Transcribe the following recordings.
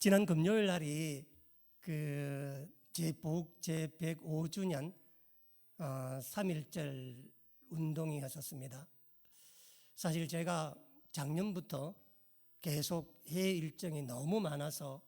지난 금요일 날이 제복 제105주년 3.1절 운동이었었습니다. 사실 제가 작년부터 계속 해외 일정이 너무 많아서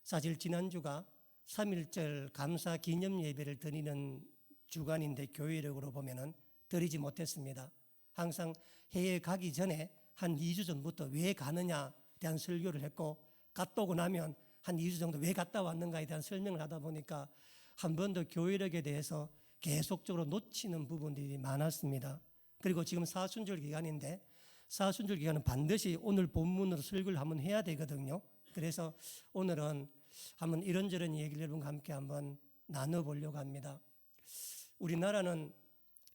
사실 지난주가 3.1절 감사 기념 예배를 드리는 주간인데 교회력으로 보면은 드리지 못했습니다. 항상 해외 가기 전에 한 2주 전부터 왜 가느냐에 대한 설교를 했고, 갔다 오고 나면 한 2주 정도 왜 갔다 왔는가에 대한 설명을 하다 보니까 한 번 더 교회력에 대해서 계속적으로 놓치는 부분들이 많았습니다. 그리고 지금 사순절 기간인데 사순절 기간은 반드시 오늘 본문으로 설교를 한번 해야 되거든요. 그래서 오늘은 한번 이런저런 얘기를 여러분과 함께 한번 나눠보려고 합니다. 우리나라는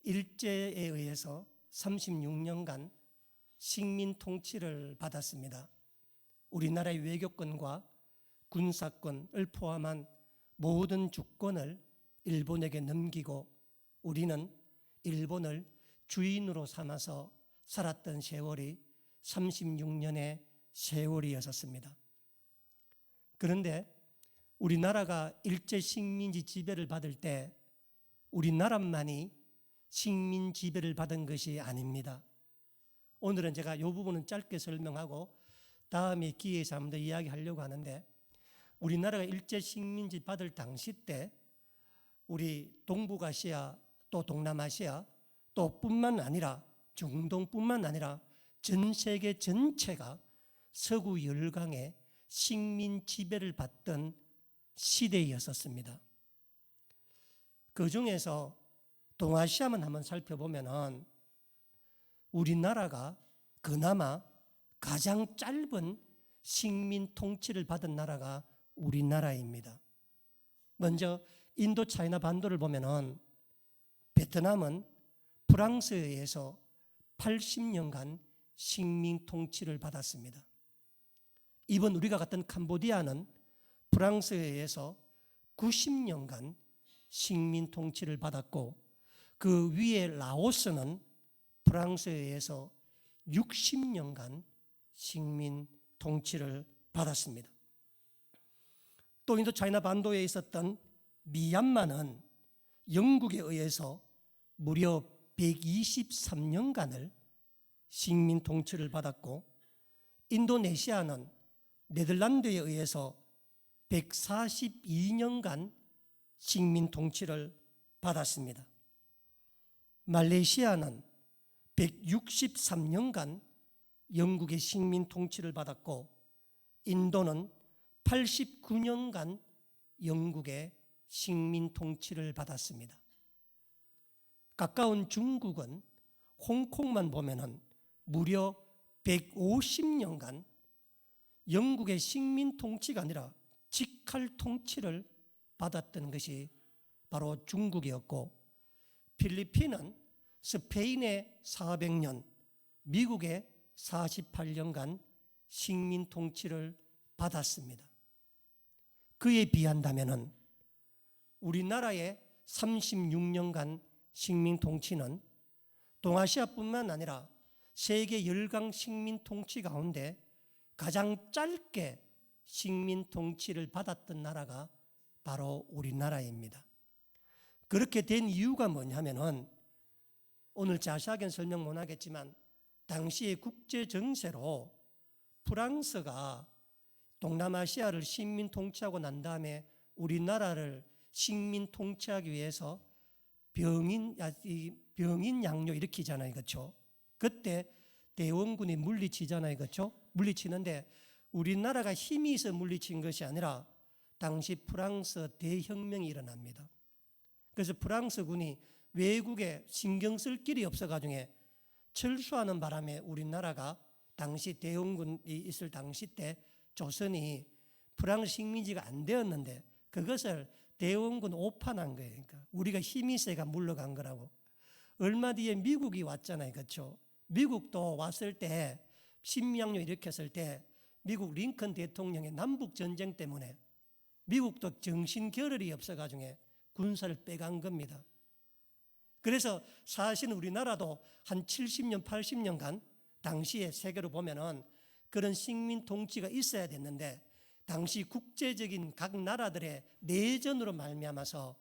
일제에 의해서 36년간 식민 통치를 받았습니다. 우리나라의 외교권과 군사권을 포함한 모든 주권을 일본에게 넘기고 우리는 일본을 주인으로 삼아서 살았던 세월이 36년의 세월이었습니다. 그런데 우리나라가 일제 식민지 지배를 받을 때 우리나라만이 식민 지배를 받은 것이 아닙니다. 오늘은 제가 이 부분은 짧게 설명하고 다음에 기회에서 한번 더 이야기하려고 하는데, 우리나라가 일제 식민지 받을 당시 때 우리 동북아시아 또 동남아시아 또 뿐만 아니라 중동뿐만 아니라 전 세계 전체가 서구 열강의 식민 지배를 받던 시대였었습니다. 그 중에서 동아시아만 한번 살펴보면은 우리나라가 그나마 가장 짧은 식민 통치를 받은 나라가 우리나라입니다. 먼저 인도 차이나 반도를 보면은 베트남은 프랑스에 의해서 80년간 식민 통치를 받았습니다. 이번 우리가 갔던 캄보디아는 프랑스에 의해서 90년간 식민 통치를 받았고, 그 위에 라오스는 프랑스에 의해서 60년간 식민 통치를 받았습니다. 또 인도 차이나 반도에 있었던 미얀마는 영국에 의해서 무려 123년간을 식민 통치를 받았고, 인도네시아는 네덜란드에 의해서 142년간 식민 통치를 받았습니다. 말레이시아는 163년간 영국의 식민 통치를 받았고, 인도는 89년간 영국의 식민 통치를 받았습니다. 가까운 중국은 홍콩만 보면은 무려 150년간 영국의 식민 통치가 아니라 직할 통치를 받았던 것이 바로 중국이었고, 필리핀은 스페인의 400년, 미국의 48년간 식민 통치를 받았습니다. 그에 비한다면은 우리나라의 36년간 식민 통치는 동아시아뿐만 아니라 세계 열강 식민 통치 가운데 가장 짧게 식민 통치를 받았던 나라가 바로 우리나라입니다. 그렇게 된 이유가 뭐냐면은 오늘 자세하게는 설명 못 하겠지만 당시의 국제 정세로 프랑스가 동남아시아를 식민 통치하고 난 다음에 우리나라를 식민 통치하기 위해서 병인 양요 일으키잖아요. 그렇죠? 그때 대원군이 물리치잖아요. 그렇죠? 물리치는데 우리나라가 힘이 있어 물리친 것이 아니라 당시 프랑스 대혁명이 일어납니다. 그래서 프랑스군이 외국에 신경 쓸 길이 없어가지고 철수하는 바람에 우리나라가 당시 대원군이 있을 당시 때 조선이 프랑스 식민지가 안 되었는데 그것을 대원군 오판한 거예요. 그러니까 우리가 힘이 세가 물러간 거라고. 얼마 뒤에 미국이 왔잖아요. 그렇죠? 미국도 왔을 때 식민양요 일으켰을 때 미국 링컨 대통령의 남북 전쟁 때문에 미국도 정신결혈이 없어가지고 군사를 빼간 겁니다. 그래서 사실 우리나라도 한 70년, 80년간 당시에 세계로 보면은 그런 식민 통치가 있어야 됐는데 당시 국제적인 각 나라들의 내전으로 말미암아서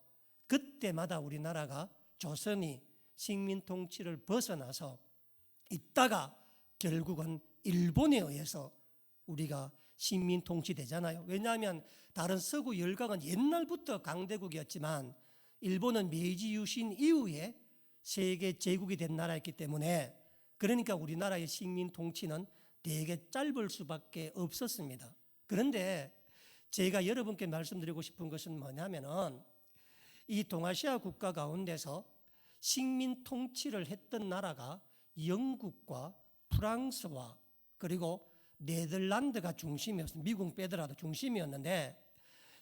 그때마다 우리나라가 조선이 식민 통치를 벗어나서 있다가 결국은 일본에 의해서 우리가 식민 통치되잖아요. 왜냐하면 다른 서구 열강은 옛날부터 강대국이었지만 일본은 메이지 유신 이후에 세계 제국이 된 나라였기 때문에, 그러니까 우리나라의 식민 통치는 되게 짧을 수밖에 없었습니다. 그런데 제가 여러분께 말씀드리고 싶은 것은 뭐냐면은 이 동아시아 국가 가운데서 식민 통치를 했던 나라가 영국과 프랑스와 그리고 네덜란드가 중심이었습니다. 미국 빼더라도 중심이었는데,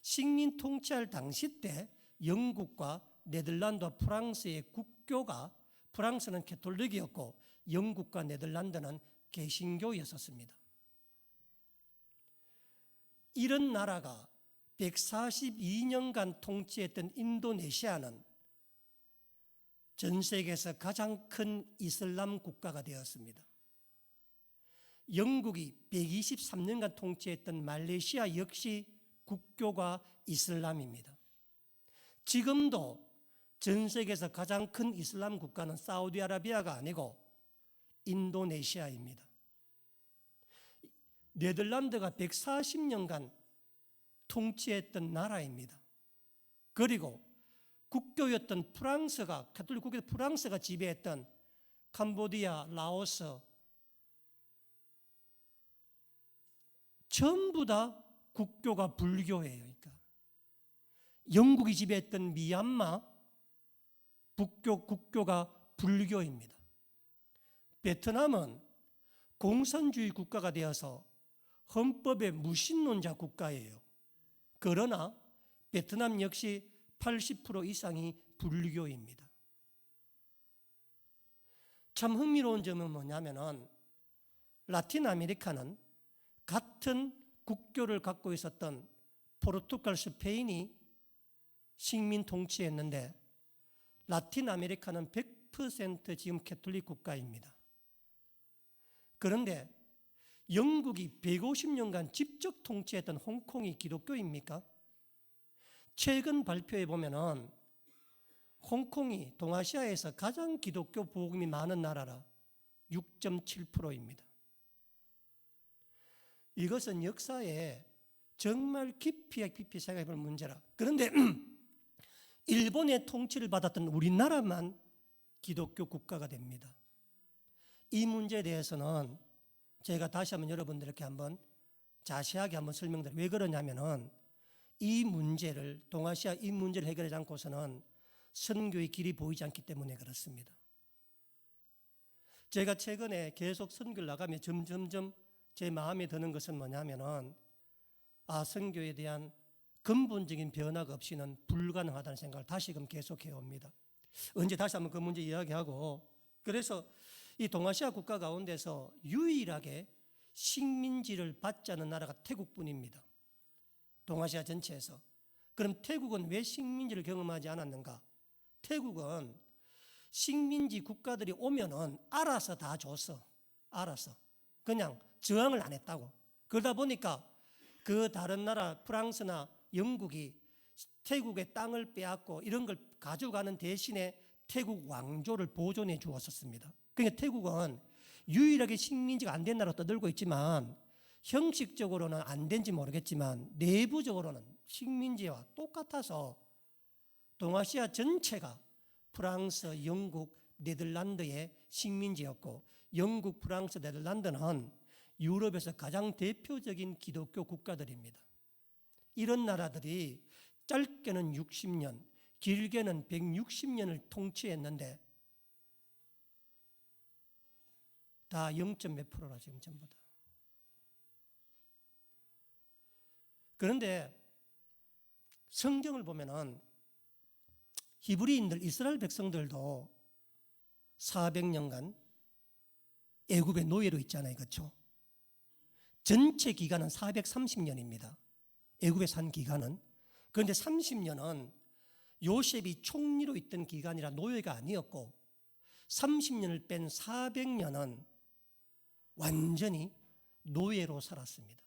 식민 통치할 당시 때 영국과 네덜란드와 프랑스의 국교가, 프랑스는 캐톨릭이었고 영국과 네덜란드는 개신교였었습니다. 이런 나라가 142년간 통치했던 인도네시아는 전 세계에서 가장 큰 이슬람 국가가 되었습니다. 영국이 123년간 통치했던 말레이시아 역시 국교가 이슬람입니다. 지금도 전 세계에서 가장 큰 이슬람 국가는 사우디아라비아가 아니고 인도네시아입니다. 네덜란드가 140년간 통치했던 나라입니다. 그리고 국교였던 프랑스가, 가톨릭 국교 프랑스가 지배했던 캄보디아, 라오스 전부 다 국교가 불교예요. 그러니까 영국이 지배했던 미얀마 국교가 불교입니다. 베트남은 공산주의 국가가 되어서 헌법의 무신론자 국가예요. 그러나 베트남 역시 80% 이상이 불교입니다. 참 흥미로운 점은 뭐냐면은 라틴 아메리카는 같은 국교를 갖고 있었던 포르투갈, 스페인이 식민 통치했는데 라틴 아메리카는 100% 지금 캐톨릭 국가입니다. 그런데 영국이 150년간 직접 통치했던 홍콩이 기독교입니까? 최근 발표에 보면은 홍콩이 동아시아에서 가장 기독교 복음이 많은 나라라 6.7%입니다. 이것은 역사에 정말 깊이 생각해 볼 문제라. 그런데 일본의 통치를 받았던 우리나라만 기독교 국가가 됩니다. 이 문제에 대해서는 제가 다시 한번 여러분들께 한번 자세하게 한번 설명드려요. 왜 그러냐면은 이 문제를, 동아시아 이 문제를 해결하지 않고서는 선교의 길이 보이지 않기 때문에 그렇습니다. 제가 최근에 계속 선교를 나가며 점점점 제 마음에 드는 것은 뭐냐면은 선교에 대한 근본적인 변화가 없이는 불가능하다는 생각을 다시금 계속해 옵니다. 언제 다시 한번 그 문제 이야기하고, 그래서 이 동아시아 국가 가운데서 유일하게 식민지를 받지 않은 나라가 태국뿐입니다. 동아시아 전체에서. 그럼 태국은 왜 식민지를 경험하지 않았는가? 태국은 식민지 국가들이 오면은 알아서 다 줬어. 알아서. 그냥 저항을 안 했다고. 그러다 보니까 그 다른 나라 프랑스나 영국이 태국의 땅을 빼앗고 이런 걸 가져가는 대신에 태국 왕조를 보존해 주었었습니다. 그러니까 태국은 유일하게 식민지가 안 된 나라로 떠들고 있지만 형식적으로는 안 된지 모르겠지만 내부적으로는 식민지와 똑같아서 동아시아 전체가 프랑스, 영국, 네덜란드의 식민지였고, 영국, 프랑스, 네덜란드는 유럽에서 가장 대표적인 기독교 국가들입니다. 이런 나라들이 짧게는 60년, 길게는 160년을 통치했는데 다 0.몇 %라 지금 전부 다. 그런데 성경을 보면은 히브리인들, 이스라엘 백성들도 400년간 애굽의 노예로 있잖아요. 그렇죠? 전체 기간은 430년입니다. 애굽에 산 기간은. 그런데 30년은 요셉이 총리로 있던 기간이라 노예가 아니었고 30년을 뺀 400년은 완전히 노예로 살았습니다.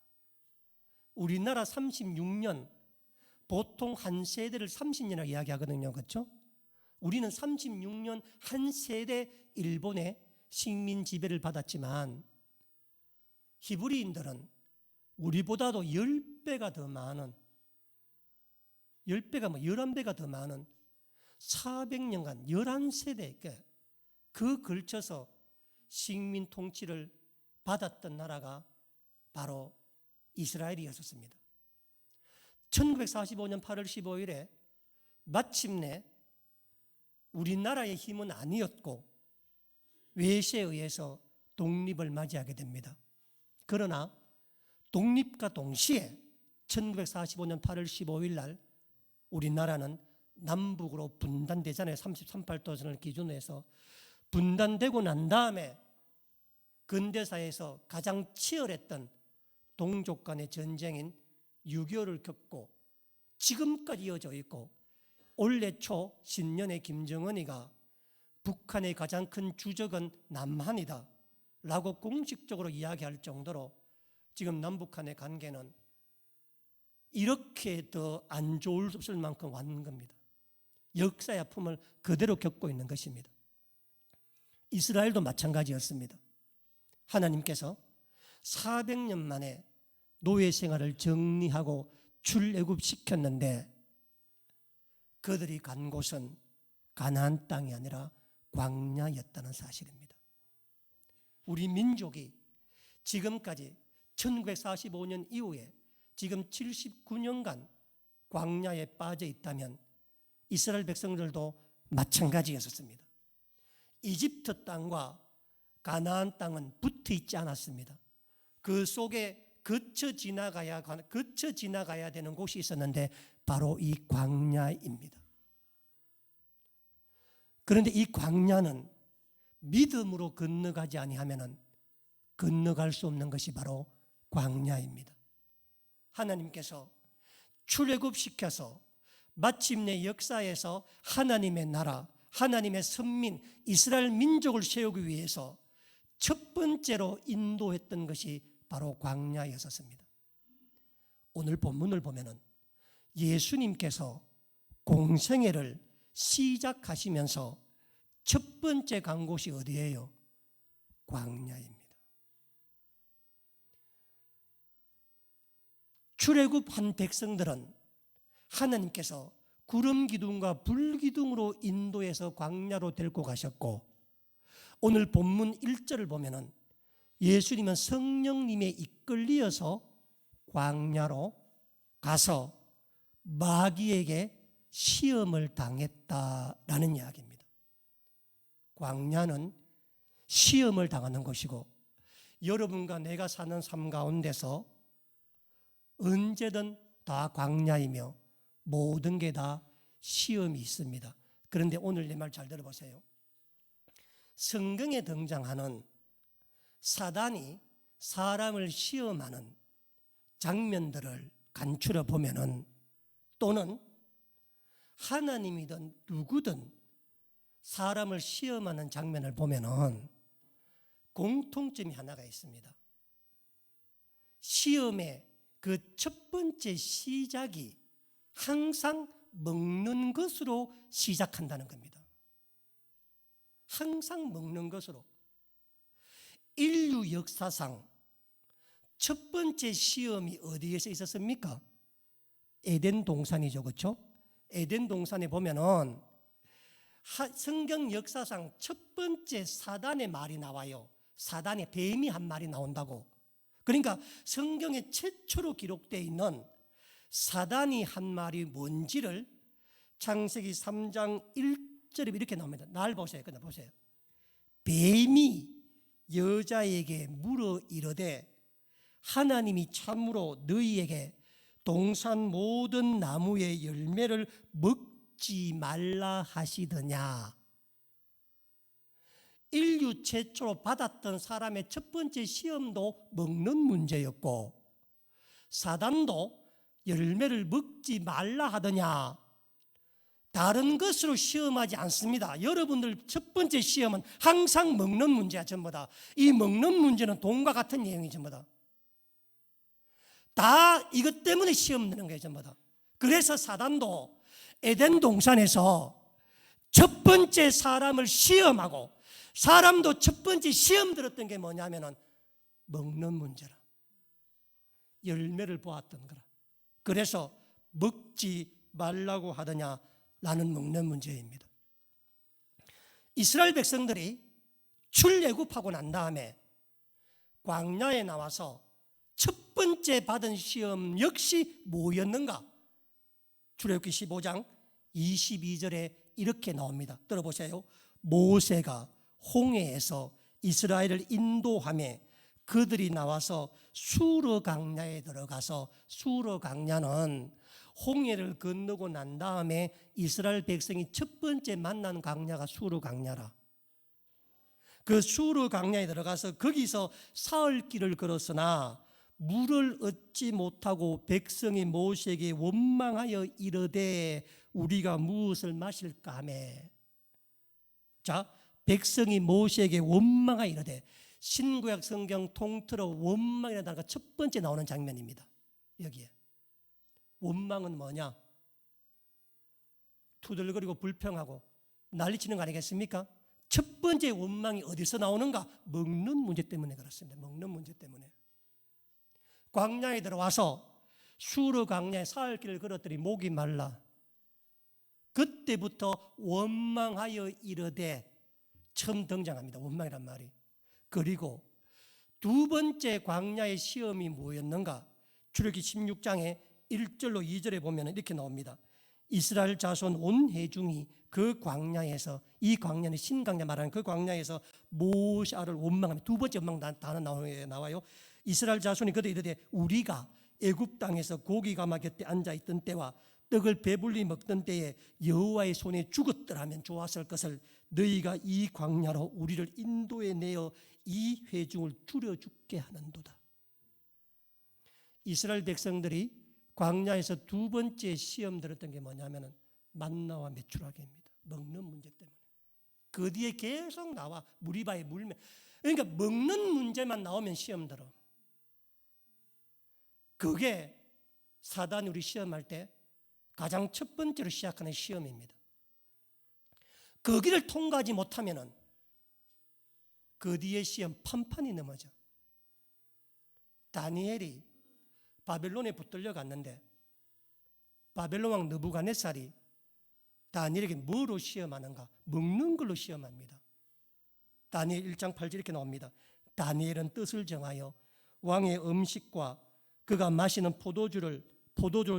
우리나라 36년, 보통 한 세대를 30년이라고 이야기하거든요. 그렇죠? 우리는 36년 한 세대 일본의 식민 지배를 받았지만 히브리인들은 우리보다도 10배가 더 많은, 10배가 11배가 더 많은 400년간 11세대 그 걸쳐서 식민 통치를 받았던 나라가 바로 이스라엘이었습니다. 1945년 8월 15일에 마침내 우리나라의 힘은 아니었고 외세에 의해서 독립을 맞이하게 됩니다. 그러나 독립과 동시에 1945년 8월 15일 날 우리나라는 남북으로 분단되잖아요. 33~8도선을 기준으로 해서 분단되고 난 다음에 근대사에서 가장 치열했던 동족 간의 전쟁인 6.25를 겪고 지금까지 이어져 있고 올해 초 신년에 김정은이가 북한의 가장 큰 주적은 남한이다 라고 공식적으로 이야기할 정도로 지금 남북한의 관계는 이렇게 더 안 좋을 만큼 왔는 겁니다. 역사의 아픔을 그대로 겪고 있는 것입니다. 이스라엘도 마찬가지였습니다. 하나님께서 400년 만에 노예 생활을 정리하고 출애굽시켰는데 그들이 간 곳은 가나안 땅이 아니라 광야였다는 사실입니다. 우리 민족이 지금까지 1945년 이후에 지금 79년간 광야에 빠져 있다면 이스라엘 백성들도 마찬가지였습니다. 이집트 땅과 가나안 땅은 붙어 있지 않았습니다. 그 속에 거쳐 지나가야 되는 곳이 있었는데 바로 이 광야입니다. 그런데 이 광야는 믿음으로 건너가지 아니하면은 건너갈 수 없는 것이 바로 광야입니다. 하나님께서 출애굽시켜서 마침내 역사에서 하나님의 나라, 하나님의 선민, 이스라엘 민족을 세우기 위해서 첫 번째로 인도했던 것이 바로 광야였었습니다. 오늘 본문을 보면은 예수님께서 공생애를 시작하시면서 첫 번째 간 곳이 어디예요? 광야입니다. 출애굽한 백성들은 하나님께서 구름 기둥과 불 기둥으로 인도해서 광야로 데리고 가셨고 오늘 본문 1절을 보면은 예수님은 성령님에 이끌리어서 광야로 가서 마귀에게 시험을 당했다라는 이야기입니다. 광야는 시험을 당하는 곳이고 여러분과 내가 사는 삶 가운데서 언제든 다 광야이며 모든 게 다 시험이 있습니다. 그런데 오늘 내 말 잘 들어보세요. 성경에 등장하는 사단이 사람을 시험하는 장면들을 간추려 보면은 또는 하나님이든 누구든 사람을 시험하는 장면을 보면은 공통점이 하나가 있습니다. 시험의 그 첫 번째 시작이 항상 먹는 것으로 시작한다는 겁니다. 항상 먹는 것으로. 인류 역사상 첫 번째 시험이 어디에서 있었습니까? 에덴 동산이죠, 그렇죠? 에덴 동산에 보면은 성경 역사상 첫 번째 사단의 말이 나와요. 사단의 뱀이 한 말이 나온다고. 그러니까 성경에 최초로 기록되어 있는 사단이 한 말이 뭔지를 창세기 3장 1절에 이렇게 나옵니다. 날 보세요. 그냥 보세요. 뱀이 여자에게 물어 이르되 하나님이 참으로 너희에게 동산 모든 나무의 열매를 먹지 말라 하시더냐. 인류 최초로 받았던 사람의 첫 번째 시험도 먹는 문제였고 사단도 열매를 먹지 말라 하더냐. 다른 것으로 시험하지 않습니다. 여러분들 첫 번째 시험은 항상 먹는 문제야. 전부 다. 이 먹는 문제는 돈과 같은 내용이 전부 다. 다 이것 때문에 시험 드는 거예요, 전부 다. 그래서 사단도 에덴 동산에서 첫 번째 사람을 시험하고, 사람도 첫 번째 시험 들었던 게 뭐냐면은 먹는 문제라. 열매를 보았던 거라. 그래서 먹지 말라고 하더냐라는 먹는 문제입니다. 이스라엘 백성들이 출애굽하고 난 다음에 광야에 나와서 첫 번째 받은 시험 역시 뭐였는가? 출애굽기 15장 22절에 이렇게 나옵니다. 들어보세요. 모세가 홍해에서 이스라엘을 인도하며 그들이 나와서 수르 강야에 들어가서, 수르 강야는 홍해를 건너고 난 다음에 이스라엘 백성이 첫 번째 만난 강야가 수르 강야라. 그 수르 강야에 들어가서 거기서 사흘길을 걸었으나 물을 얻지 못하고 백성이 모세에게 원망하여 이르되 우리가 무엇을 마실까 하며. 자, 백성이 모세에게 원망하여 이르되, 신구약 성경 통틀어 원망이라는 단어가 첫 번째 나오는 장면입니다. 여기에 원망은 뭐냐? 투덜거리고 불평하고 난리치는 거 아니겠습니까? 첫 번째 원망이 어디서 나오는가? 먹는 문제 때문에 그렇습니다. 먹는 문제 때문에. 광야에 들어와서 수르 강야에 사흘길을 걸었더니 목이 말라. 그때부터 원망하여 이르되 처음 등장합니다. 원망이란 말이. 그리고 두 번째 광야의 시험이 뭐였는가? 출애굽기 16장에 1절로 2절에 보면 이렇게 나옵니다. 이스라엘 자손 온 회중이 그 광야에서, 이 광야는 신광야 말하는 그 광야에서 모세를 원망하며, 두 번째 원망 단어 나와요. 이스라엘 자손이 그들 이르되 우리가 애굽 땅에서 고기 가마 곁에 앉아 있던 때와 떡을 배불리 먹던 때에 여호와의 손에 죽었더라면 좋았을 것을 너희가 이 광야로 우리를 인도해 내어 이 회중을 줄여 죽게 하는도다. 이스라엘 백성들이 광야에서 두 번째 시험 들었던 게 뭐냐면은 만나와 메추라기입니다. 먹는 문제 때문에. 그 뒤에 계속 나와 무리바에 물면, 그러니까 먹는 문제만 나오면 시험 들어. 그게 사단이 우리 시험할 때 가장 첫 번째로 시작하는 시험입니다. 거기를 통과하지 못하면은 그 뒤에 시험 판판이 넘어져. 다니엘이 바벨론에 붙들려 갔는데 바벨론 왕 느부갓네살이 다니엘에게 뭐로 시험하는가? 먹는 걸로 시험합니다. 다니엘 1장 8절 이렇게 나옵니다. 다니엘은 뜻을 정하여 왕의 음식과 그가 마시는 포도주를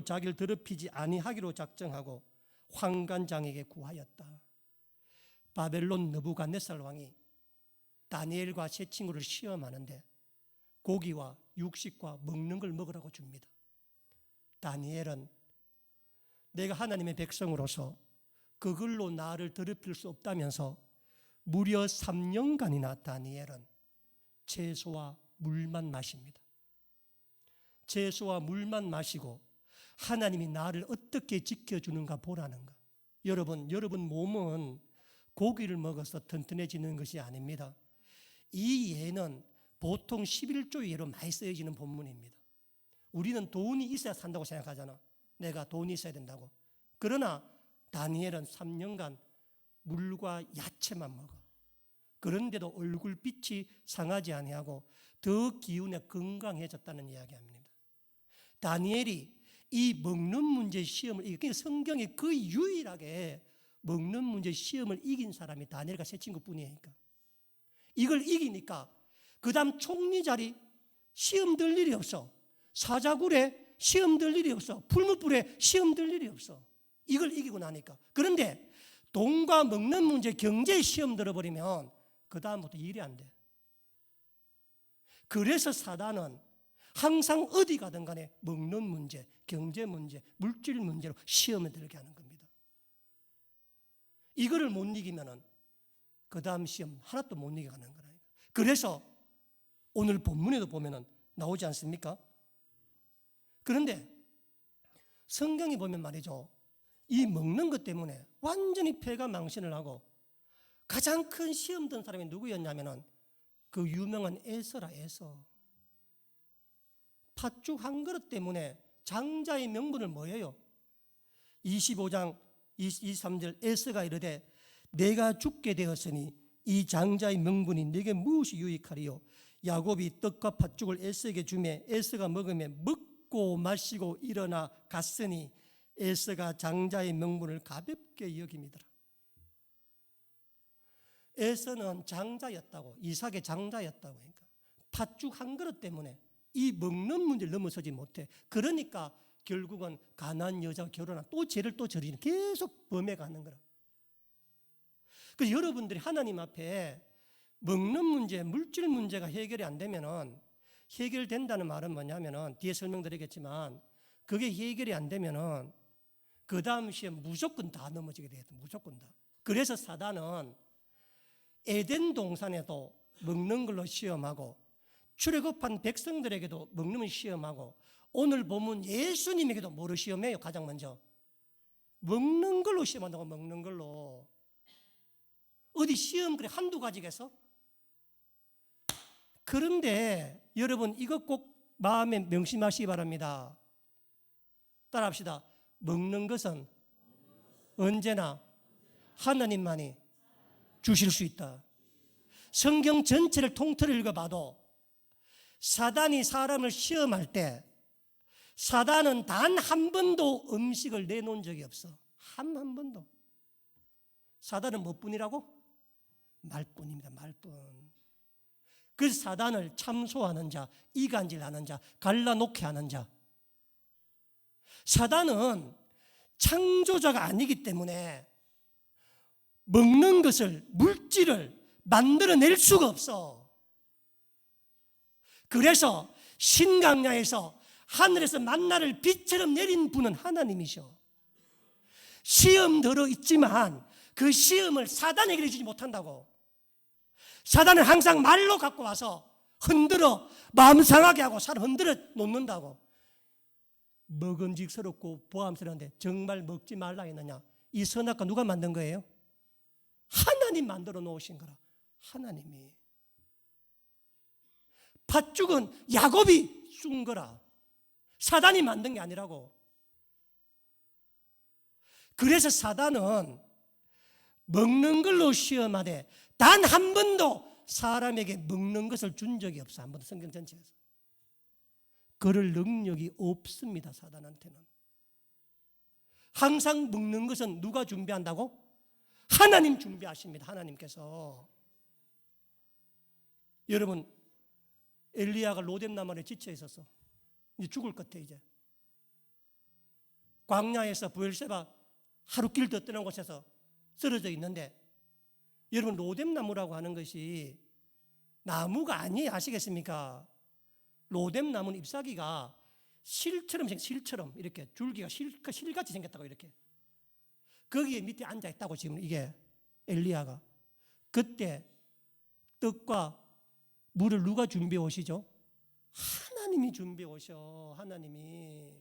자기를 더럽히지 아니하기로 작정하고 환관장에게 구하였다. 바벨론 느부갓네살 왕이 다니엘과 세 친구를 시험하는데 고기와 육식과 먹는 걸 먹으라고 줍니다. 다니엘은 내가 하나님의 백성으로서 그걸로 나를 더럽힐 수 없다면서 무려 3년간이나 다니엘은 채소와 물만 마십니다. 채소와 물만 마시고 하나님이 나를 어떻게 지켜주는가 보라는 거. 여러분 몸은 고기를 먹어서 튼튼해지는 것이 아닙니다. 이 예는 보통 11조 예로 많이 쓰여지는 본문입니다. 우리는 돈이 있어야 산다고 생각하잖아. 내가 돈이 있어야 된다고. 그러나 다니엘은 3년간 물과 야채만 먹어. 그런데도 얼굴빛이 상하지 아니하고 더 기운에 건강해졌다는 이야기합니다. 다니엘이 이 먹는 문제 시험을 이기고, 성경에 거의 유일하게 먹는 문제 시험을 이긴 사람이 다니엘과 세 친구뿐이니까. 이걸 이기니까 그 다음 총리 자리 시험 들 일이 없어. 사자굴에 시험 들 일이 없어. 풀무불에 시험 들 일이 없어. 이걸 이기고 나니까. 그런데 돈과 먹는 문제, 경제 시험 들어버리면 그 다음부터 일이 안 돼. 그래서 사단은 항상 어디 가든 간에 먹는 문제, 경제 문제, 물질 문제로 시험에 들게 하는 겁니다. 이거를 못 이기면은 그 다음 시험 하나도 못 이겨가는 거라니까. 그래서 오늘 본문에도 보면은 나오지 않습니까? 그런데 성경에 보면 말이죠, 이 먹는 것 때문에 완전히 패가 망신을 하고 가장 큰 시험 든 사람이 누구였냐면은 그 유명한 에서라. 에서. 팥죽 한 그릇 때문에 장자의 명분을 뭐예요? 25장 23절 에스가 이르되 내가 죽게 되었으니 이 장자의 명분이 내게 무엇이 유익하리요? 야곱이 떡과 팥죽을 에스에게 주매 에스가 먹으며 먹고 마시고 일어나 갔으니 에스가 장자의 명분을 가볍게 여깁니다. 에서는 장자였다고, 이삭의 장자였다고. 그러니까 팥죽 한 그릇 때문에 이 먹는 문제를 넘어서지 못해. 그러니까 결국은 가난한 여자와 결혼한 또 죄를 또 저리는 계속 범해가는 거라. 그래서 여러분들이 하나님 앞에 먹는 문제, 물질 문제가 해결이 안 되면은, 해결된다는 말은 뭐냐면은 뒤에 설명드리겠지만 그게 해결이 안 되면은 그 다음 시험 무조건 다 넘어지게 되겠다. 무조건 다. 그래서 사단은 에덴 동산에도 먹는 걸로 시험하고 출애굽한 백성들에게도 먹는 걸 시험하고 오늘 보면 예수님에게도 뭐로 시험해요? 가장 먼저 먹는 걸로 시험한다고. 먹는 걸로. 어디 시험 그래 한두 가지겠어? 그런데 여러분 이것 꼭 마음에 명심하시기 바랍니다. 따라합시다. 먹는 것은 언제나 하나님만이 주실 수 있다. 성경 전체를 통틀어 읽어봐도 사단이 사람을 시험할 때 사단은 단 한 번도 음식을 내놓은 적이 없어. 한 번도. 사단은 뭐뿐이라고? 말뿐입니다. 말뿐. 그래서 사단을 참소하는 자, 이간질하는 자, 갈라놓게 하는 자. 사단은 창조자가 아니기 때문에 먹는 것을, 물질을 만들어낼 수가 없어. 그래서 신강야에서 하늘에서 만나를 빛처럼 내린 분은 하나님이셔. 시험 들어 있지만 그 시험을 사단에게 주지 못한다고. 사단은 항상 말로 갖고 와서 흔들어 마음 상하게 하고 사람 흔들어 놓는다고. 먹음직스럽고 보암스러운데 정말 먹지 말라 했느냐? 이 선악과 누가 만든 거예요? 하나님 만들어 놓으신 거라. 하나님이. 팥죽은 야곱이 쏜 거라. 사단이 만든 게 아니라고. 그래서 사단은 먹는 걸로 시험하되 단 한 번도 사람에게 먹는 것을 준 적이 없어. 한 번도 성경 전체에서. 그럴 능력이 없습니다. 사단한테는. 항상 먹는 것은 누가 준비한다고? 하나님 준비하십니다. 하나님께서. 여러분, 엘리야가 로뎀나무에 지쳐 있었어. 이제 죽을 것 같아. 이제 광야에서 부엘세바 하루길 더 떠난 곳에서 쓰러져 있는데, 여러분 로뎀나무라고 하는 것이 나무가 아니에요. 아시겠습니까? 로뎀나무는 잎사귀가 실처럼 이렇게 줄기가 실같이 생겼다고. 이렇게 거기에 밑에 앉아 있다고. 지금 이게 엘리야가. 그때 떡과 물을 누가 준비해 오시죠? 하나님이 준비해 오셔. 하나님이.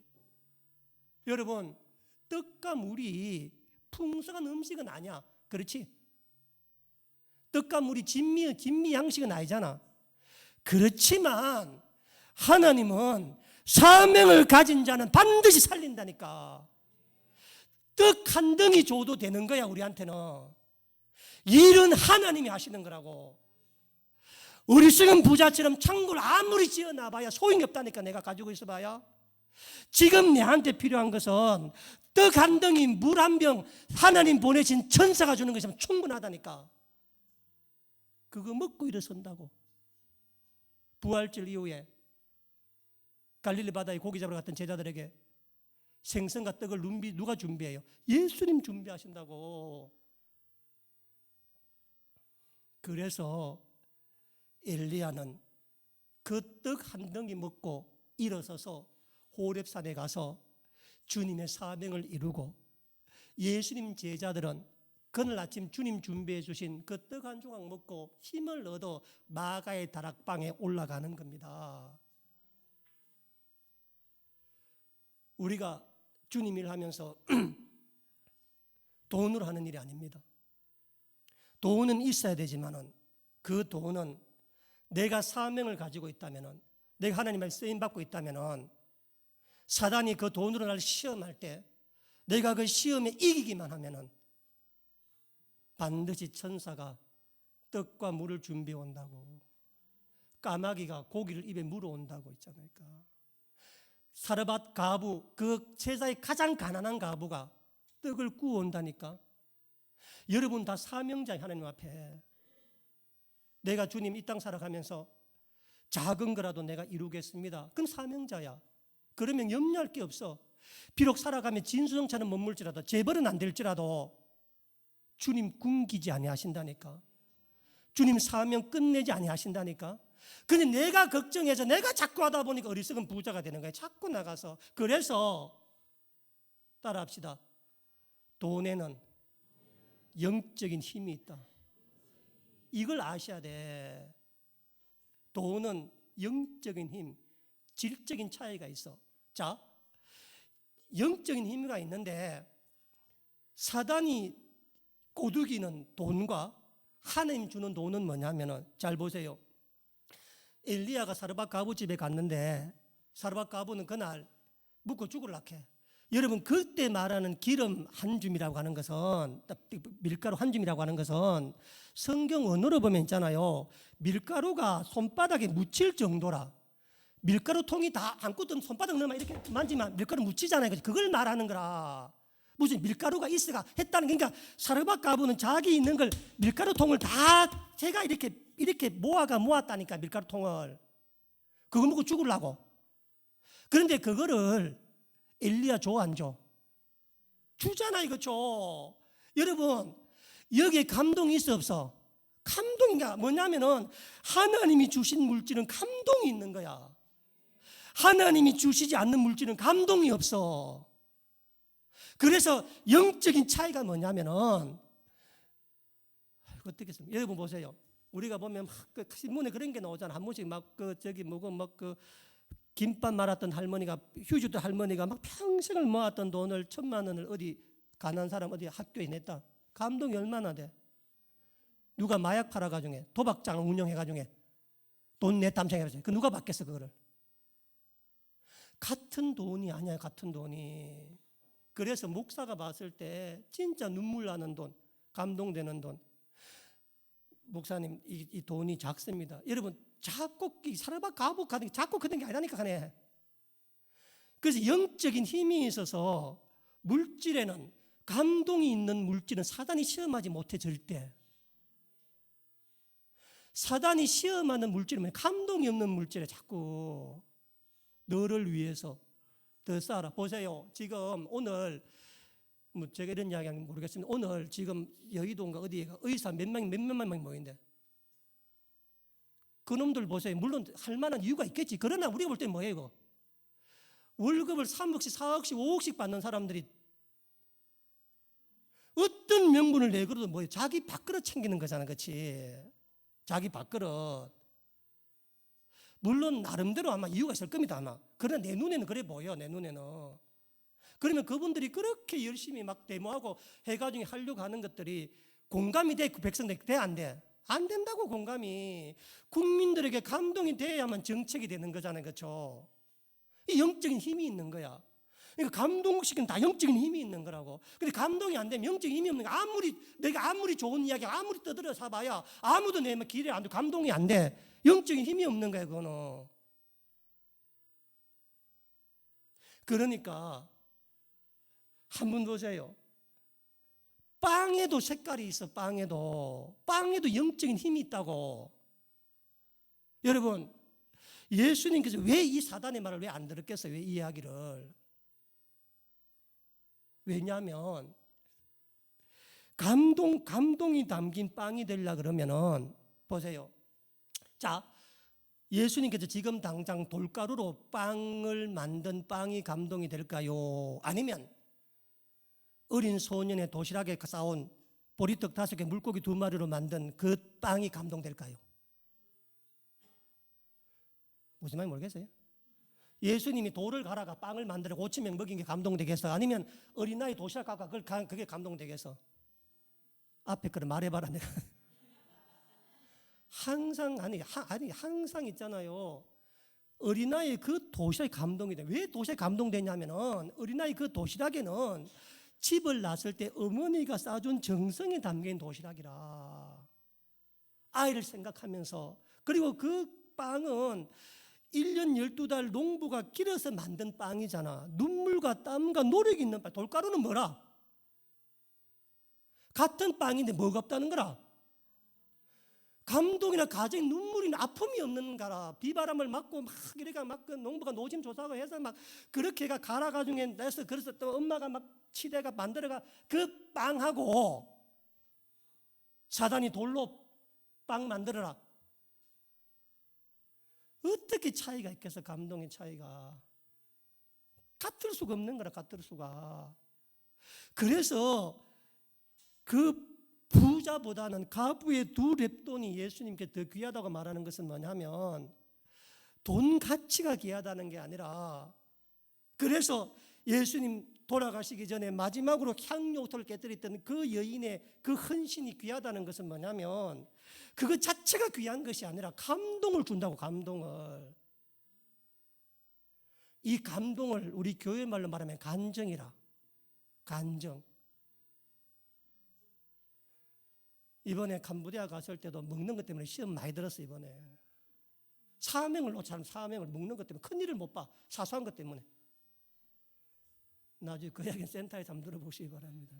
여러분, 떡과 물이 풍성한 음식은 아니야. 그렇지? 떡과 물이 진미 양식은 아니잖아. 그렇지만 하나님은 사명을 가진 자는 반드시 살린다니까. 떡 한 덩이 줘도 되는 거야. 우리한테는. 일은 하나님이 하시는 거라고. 우리 지금 부자처럼 창고를 아무리 지어놔봐야 소용이 없다니까. 내가 가지고 있어봐야. 지금 내한테 필요한 것은 떡 한 덩이, 물 한 병, 하나님 보내신 천사가 주는 것이면 충분하다니까. 그거 먹고 일어선다고. 부활절 이후에 갈릴리 바다에 고기 잡으러 갔던 제자들에게 생선과 떡을 누가 준비해요? 예수님 준비하신다고. 그래서 엘리야는 그 떡 한 덩이 먹고 일어서서 호렙산에 가서 주님의 사명을 이루고, 예수님 제자들은 그날 아침 주님 준비해 주신 그 떡 한 조각 먹고 힘을 얻어 마가의 다락방에 올라가는 겁니다. 우리가 주님 일 하면서 돈으로 하는 일이 아닙니다. 돈은 있어야 되지만은 그 돈은 내가 사명을 가지고 있다면은 내가 하나님의 쓰임받고 있다면 사단이 그 돈으로 나를 시험할 때 내가 그 시험에 이기기만 하면 반드시 천사가 떡과 물을 준비해 온다고, 까마귀가 고기를 입에 물어온다고 있잖아요. 사르밧 가부, 그 제사의 가장 가난한 가부가 떡을 구워온다니까. 여러분 다 사명자의 하나님 앞에 내가 주님 이 땅 살아가면서 작은 거라도 내가 이루겠습니다. 그럼 사명자야. 그러면 염려할 게 없어. 비록 살아가면 진수성찬은 못 물지라도, 재벌은 안 될지라도 주님 굶기지 아니하신다니까. 주님 사명 끝내지 아니하신다니까. 근데 내가 걱정해서 내가 자꾸 하다 보니까 어리석은 부자가 되는 거야. 자꾸 나가서. 그래서 따라합시다. 돈에는 영적인 힘이 있다. 이걸 아셔야 돼. 돈은 영적인 힘, 질적인 차이가 있어. 자, 영적인 힘이 있는데 사단이 꼬드기는 돈과 하나님 주는 돈은 뭐냐면은, 잘 보세요. 엘리야가 사르밧 가부 집에 갔는데 사르밧 가부는 그날 묵고 죽으려고 해. 여러분 그때 말하는 기름 한 줌이라고 하는 것은, 밀가루 한 줌이라고 하는 것은 성경 언어로 보면 있잖아요. 밀가루가 손바닥에 묻힐 정도라. 밀가루 통이 다 안고든 손바닥 넣으면 이렇게 만지면 밀가루 묻히잖아요. 그걸 말하는 거라. 무슨 밀가루가 있어가 했다는, 그러니까 사르밧 가부는 자기 있는 걸 밀가루 통을 다 제가 이렇게 모았다니까. 밀가루 통을 그거 먹고 죽으려고. 그런데 그거를 엘리야 줘 안 줘? 주잖아. 이거 줘. 여러분 여기에 감동이 있어 없어? 감동인가 뭐냐면은 하나님이 주신 물질은 감동이 있는 거야. 하나님이 주시지 않는 물질은 감동이 없어. 그래서 영적인 차이가 뭐냐면은, 어떻겠습니까? 여러분 보세요. 우리가 보면 막 그 신문에 그런 게 나오잖아. 한 번씩 막 그 저기 뭐고 막 그 김밥 말았던 할머니가, 휴주도 할머니가 막 평생을 모았던 돈을 1,000만 원을 어디 가난한 사람 어디 학교에 냈다. 감동이 얼마나 돼? 누가 마약 팔아가지고 도박장 운영해가지고 돈 냈담생 해가지고 그 누가 받겠어 그거를? 같은 돈이 아니야. 같은 돈이. 그래서 목사가 봤을 때 진짜 눈물 나는 돈, 감동되는 돈. 목사님 이 돈이 작습니다. 여러분 자꾸 사르밧 가부 가는 게 자꾸 그런 게 아니라니까. 하네. 그래서 영적인 힘이 있어서 물질에는, 감동이 있는 물질은 사단이 시험하지 못해. 절대. 사단이 시험하는 물질은 감동이 없는 물질에 자꾸 너를 위해서 더 쌓아라. 보세요. 지금 오늘 뭐 제가 이런 이야기 하는 모르겠습니다. 오늘 지금 여의도인가 어디에가 의사 몇만 명이 모인대. 그놈들 보세요. 물론 할 만한 이유가 있겠지. 그러나 우리가 볼 때는 뭐예요 이거? 월급을 3억씩 4억씩 5억씩 받는 사람들이 어떤 명분을 내걸어도 뭐예요? 자기 밥그릇 챙기는 거잖아. 그렇지? 자기 밥그릇. 물론 나름대로 아마 이유가 있을 겁니다. 아마. 그러나 내 눈에는 그래 보여. 내 눈에는. 그러면 그분들이 그렇게 열심히 막 데모하고 해가지고 하려고 하는 것들이 공감이 돼? 그 백성들 돼? 안 돼? 안 된다고. 공감이. 국민들에게 감동이 돼야만 정책이 되는 거잖아요. 그렇죠? 이 영적인 힘이 있는 거야. 그러니까 감동시키는 다 영적인 힘이 있는 거라고. 근데 감동이 안 되면 영적인 힘이 없는 거야. 내가 아무리 좋은 이야기 아무리 떠들어 사봐야 아무도 내 길에 안 돼. 감동이 안 돼. 영적인 힘이 없는 거야. 그거는. 그러니까 한번 보세요. 빵에도 색깔이 있어. 빵에도 영적인 힘이 있다고. 여러분 예수님께서 왜 이 사단의 말을 왜 안 들었겠어요? 왜 이 이야기를? 왜냐하면 감동이 담긴 빵이 되려 그러면은, 보세요. 자, 예수님께서 지금 당장 돌가루로 빵을 만든 빵이 감동이 될까요? 아니면 어린 소년의 도시락에 싸온 보리떡 5개 물고기 2마리로 만든 그 빵이 감동될까요? 무슨 말인지 모르겠어요? 예수님이 돌을 갈아가 빵을 만들어 5,000명 먹인 게 감동되겠어? 아니면 어린아이 도시락 가가 그게 감동되겠어? 앞에 거를 말해봐라. 내가 항상 있잖아요. 어린아이의 그 도시락이 감동이 돼. 왜 도시락이 감동되냐면은 어린아이 그 도시락에는 집을 났을 때 어머니가 싸준 정성이 담긴 도시락이라. 아이를 생각하면서, 그리고 그 빵은 1년 12달 농부가 길어서 만든 빵이잖아. 눈물과 땀과 노력이 있는 빵. 돌가루는 뭐라? 같은 빵인데 뭐가 없다는 거라? 감동이나 가정의 눈물이나 아픔이 없는 거라. 비바람을 맞고 막 이래가 막 그 농부가 노심초사하고 해서 막 그렇게 가 가라 가중에 내서, 그래서 또 엄마가 막 치대가 만들어가 그 빵하고 사단이 돌로 빵 만들어라. 어떻게 차이가 있겠어? 감동의 차이가 같을 수가 없는 거라. 같을 수가. 그래서 그 부자보다는 가부의 2렙돈이 예수님께 더 귀하다고 말하는 것은 뭐냐면 돈 가치가 귀하다는 게 아니라, 그래서 예수님 돌아가시기 전에 마지막으로 향료토를 깨뜨렸던 그 여인의 그 헌신이 귀하다는 것은 뭐냐면 그것 자체가 귀한 것이 아니라 감동을 준다고. 감동을. 이 감동을 우리 교회 말로 말하면 간정이라. 간정. 이번에 캄보디아 갔을 때도 먹는 것 때문에 시험 많이 들었어. 이번에 사명을 놓자면 사명을 먹는 것 때문에 큰일을 못 봐. 사소한 것 때문에. 나중에 그 이야기는 센터에서 한번 들어보시기 바랍니다.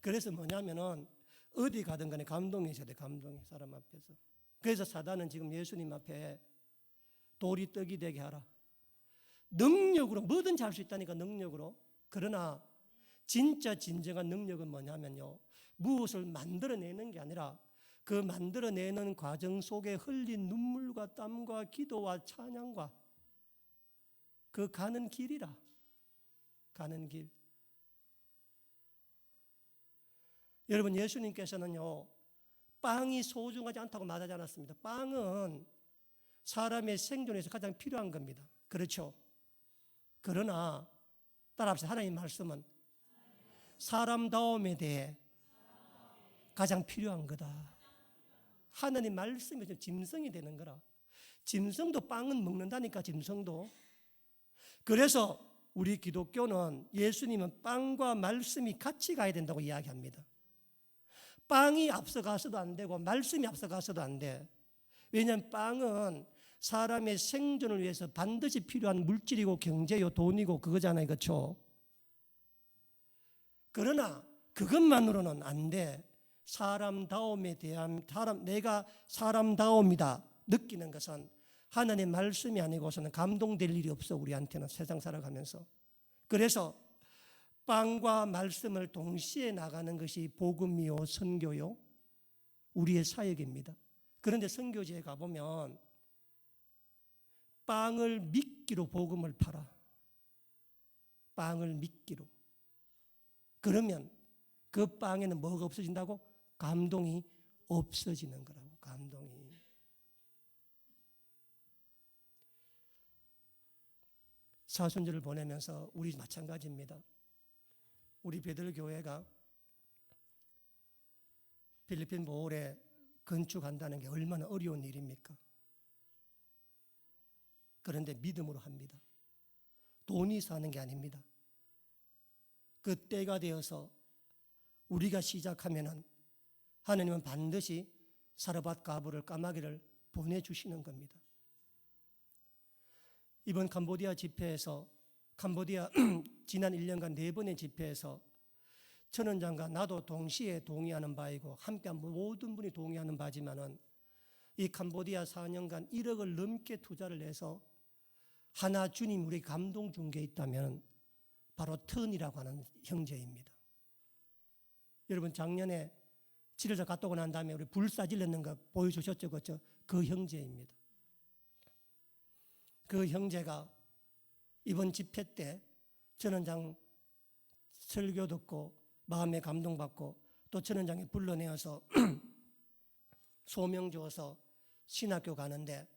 그래서 뭐냐면은 어디 가든 간에 감동이 있어야 돼. 감동이. 사람 앞에서. 그래서 사단은 지금 예수님 앞에 돌이 떡이 되게 하라. 능력으로 뭐든지 할 수 있다니까. 능력으로. 그러나 진짜 진정한 능력은 뭐냐면요, 무엇을 만들어내는 게 아니라 그 만들어내는 과정 속에 흘린 눈물과 땀과 기도와 찬양과 그 가는 길이라. 가는 길. 여러분, 예수님께서는요 빵이 소중하지 않다고 말하지 않았습니다. 빵은 사람의 생존에서 가장 필요한 겁니다. 그렇죠? 그러나 따라합시다. 하나님 말씀은 사람다움에 대해 가장 필요한 거다. 하나님 말씀이 짐승이 되는 거라. 짐승도 빵은 먹는다니까. 짐승도. 그래서 우리 기독교는 예수님은 빵과 말씀이 같이 가야 된다고 이야기합니다. 빵이 앞서가서도 안 되고 말씀이 앞서가서도 안 돼. 왜냐하면 빵은 사람의 생존을 위해서 반드시 필요한 물질이고 경제요 돈이고 그거잖아요. 그렇죠? 그러나 그것만으로는 안 돼. 사람다움에 대한 내가 사람다움이다 느끼는 것은 하나님의 말씀이 아니고서는 감동될 일이 없어. 우리한테는 세상 살아가면서. 그래서 빵과 말씀을 동시에 나가는 것이 복음이요 선교요 우리의 사역입니다. 그런데 선교지에 가보면 빵을 미끼로 복음을 팔아. 빵을 미끼로. 그러면 그 빵에는 뭐가 없어진다고? 감동이 없어지는 거라고. 감동이. 사순절을 보내면서 우리 마찬가지입니다. 우리 베들교회가 필리핀 보홀에 건축한다는 게 얼마나 어려운 일입니까? 그런데 믿음으로 합니다. 돈이 사는 게 아닙니다. 그 때가 되어서 우리가 시작하면은 하나님은 반드시 사르밧 가부를 까마귀를 보내주시는 겁니다. 이번 캄보디아 집회에서 캄보디아 지난 1년간 4번의 집회에서 천원장과 나도 동시에 동의하는 바이고 함께한 모든 분이 동의하는 바지만은 이 캄보디아 4년간 1억을 넘게 투자를 해서 하나 주님 우리 감동 준 게 있다면 바로 턴이라고 하는 형제입니다. 여러분 작년에 치료자 갔다 오고 난 다음에 우리 불사 질렀는 거 보여주셨죠? 그렇죠? 그 형제입니다. 그 형제가 이번 집회 때 전원장 설교 듣고 마음에 감동받고 또 전원장이 불러내어서 소명 주어서 신학교 가는데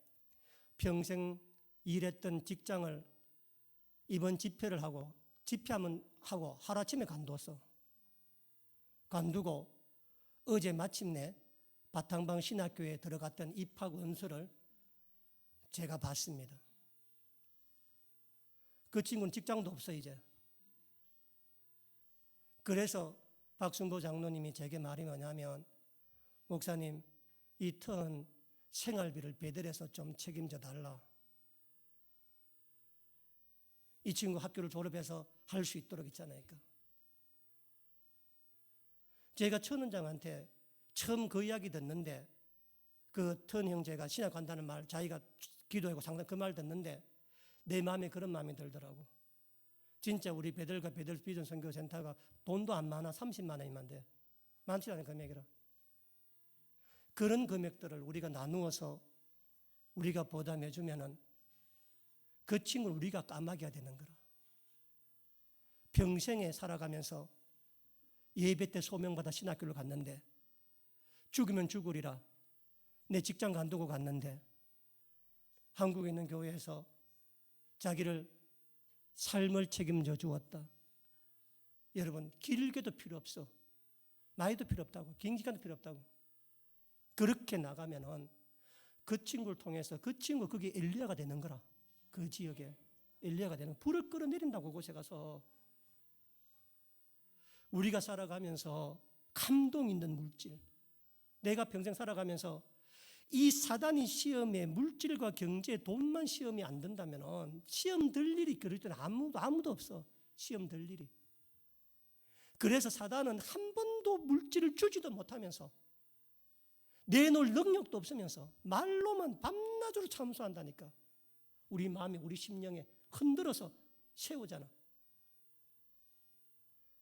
평생 일했던 직장을 이번 집회를 하고 집회하면 하고 하루아침에 간두었어. 간두고 어제 마침내 바탕방 신학교에 들어갔던 입학 원서를 제가 봤습니다. 그 친구는 직장도 없어 이제. 그래서 박순보 장로님이 제게 말이 뭐냐면, 목사님, 이 턴 생활비를 배달해서 좀 책임져 달라. 이 친구 학교를 졸업해서 할 수 있도록 있잖아요. 제가 천 원장한테 처음 그 이야기 듣는데, 그 턴 형제가 신학 간다는 말, 자기가 기도하고 상담 그 말 듣는데 내 마음에 그런 마음이 들더라고. 진짜 우리 베들과 베들 비전 선교센터가 돈도 안 많아. 30만 원이면 돼. 많지 않은 금액이라. 그런 금액들을 우리가 나누어서 우리가 보담해 주면은 그 친구를 우리가 까마귀가 되는 거라. 평생에 살아가면서 예배 때 소명받아 신학교를 갔는데 죽으면 죽으리라. 내 직장 간두고 갔는데 한국에 있는 교회에서 자기를 삶을 책임져 주었다. 여러분, 길게도 필요 없어. 나이도 필요 없다고. 긴 기간도 필요 없다고. 그렇게 나가면은 그 친구를 통해서 그 친구 그게 엘리야가 되는 거라. 그 지역에 엘리야가 되는, 불을 끌어내린다고. 그곳에 가서 우리가 살아가면서 감동 있는 물질, 내가 평생 살아가면서 이 사단이 시험에 물질과 경제, 돈만 시험이 안 된다면 시험 들 일이 그럴 때는 아무도 없어. 시험 들 일이. 그래서 사단은 한 번도 물질을 주지도 못하면서 내놓을 능력도 없으면서 말로만 밤낮으로 참수한다니까. 우리 마음에, 우리 심령에 흔들어서 세우잖아.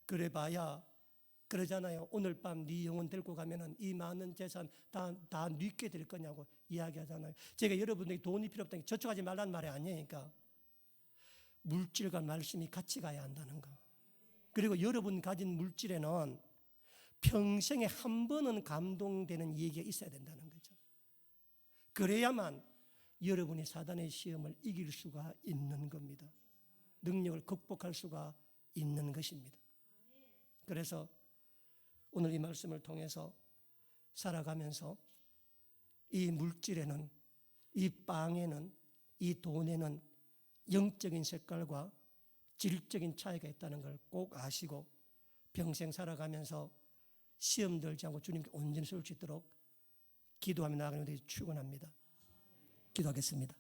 그래봐야 그러잖아요. 오늘 밤 네 영혼 데리고 가면은 이 많은 재산 다 뉘게 될 거냐고 이야기하잖아요. 제가 여러분들에게 돈이 필요 없다니 저축하지 말라는 말이 아니니까 물질과 말씀이 같이 가야 한다는 거. 그리고 여러분 가진 물질에는 평생에 한 번은 감동되는 얘기가 있어야 된다는 거죠. 그래야만 여러분이 사단의 시험을 이길 수가 있는 겁니다. 능력을 극복할 수가 있는 것입니다. 그래서 오늘 이 말씀을 통해서 살아가면서 이 물질에는, 이 빵에는, 이 돈에는 영적인 색깔과 질적인 차이가 있다는 걸 꼭 아시고 평생 살아가면서 시험 들지 않고 주님께 온전히 쏠 수 있도록 기도하며 나아가는 것이 축원합니다. 기도하겠습니다.